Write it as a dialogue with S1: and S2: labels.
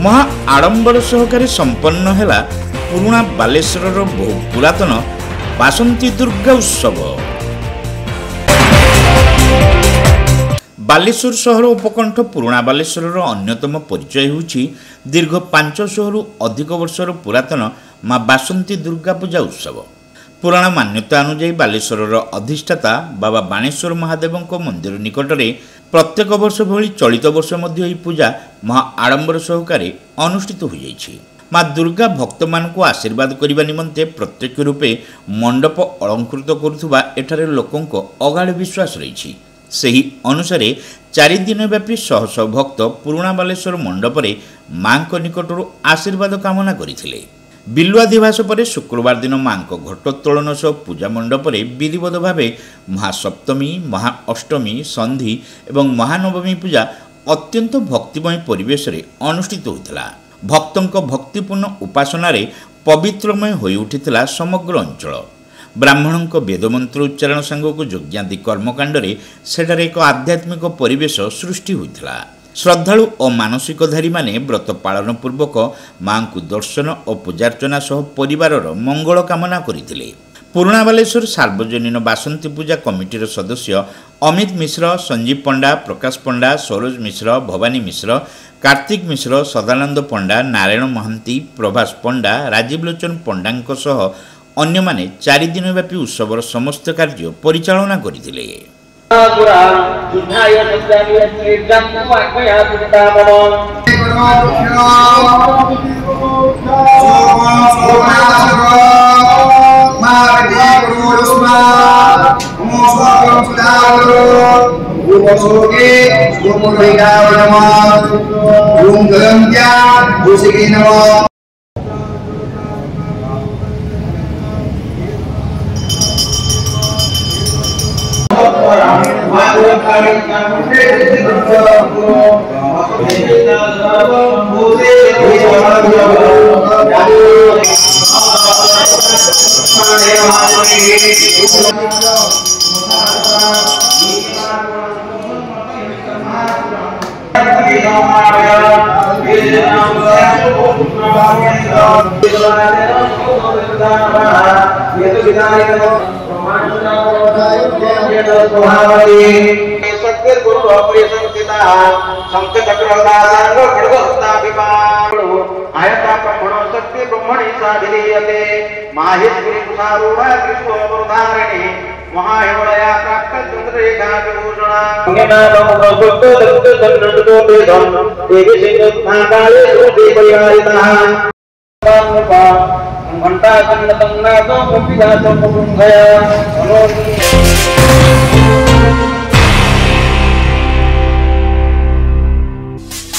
S1: महा आडंबर सहकारे संपन्न है पुराणा बालेश्वर बहु पुरातन बासंती दुर्गा उत्सव। बालेश्वर सहर उपकंठ पुराणा बालेश्वर अन्यतम परिचय होछि दीर्घ 500 रु अधिक वर्षर पुरातन माँ बासंती दुर्गा पूजा उत्सव। पुराण मान्यता अनुसार बालेश्वर अधिष्ठाता बाबा बाणेश्वर महादेव मंदिर निकट में प्रत्येक वर्ष भली चलित वर्ष मध्य यह पूजा महा आडंबर सहकारे अनुष्ठित हो जाइछि। माँ दुर्गा भक्त मान आशीर्वाद करने निमंते प्रत्यक्ष रूपे मंडप अलंकृत करुवा एठारे लोकंक अगाध विश्वास रही। सही अनुसार 4 दिन व्यापी शह शह भक्त पुराणा बालेश्वर मंडप में माँ निकटर आशीर्वाद कामना करथिले। बिल्वाधिवास पर शुक्रवार दिन माँ घटोत्तोलन सह पूजा मंडप में विधिवत भाव महासप्तमी महाअष्टमी संधि एवं महानवमी पूजा अत्यंत भक्तिमय परिवेश रे अनुष्ठित होता। भक्तों भक्तिपूर्ण उपासना पवित्रमय हो उठिला समग्र अंचल। ब्राह्मणों वेदमंत्र उच्चारण सांगक यज्ञादि कर्मकांड सेठार एक आध्यात्मिक परिवेश सृष्टि होता। श्रद्धालु और मानसिकधारी माने व्रत पालन पूर्वक माँ को दर्शन और पूजार्चना सह परिवार मंगल कामना करथिले। पुराणा बालेश्वर सार्वजनीन बासंती पूजा कमिटीर सदस्य अमित मिश्र, संजीव पंडा, प्रकाश पंडा, सरोज मिश्र, भवानी मिश्र, कार्तिक मिश्र, सदानंद पंडा, नारायण महांती, प्रभास पंडा, राजीव लोचन पंडा सह अन्य माने 4 दिन व्यापी उत्सवर समस्त कार्य परिचालना करथिले। घंटा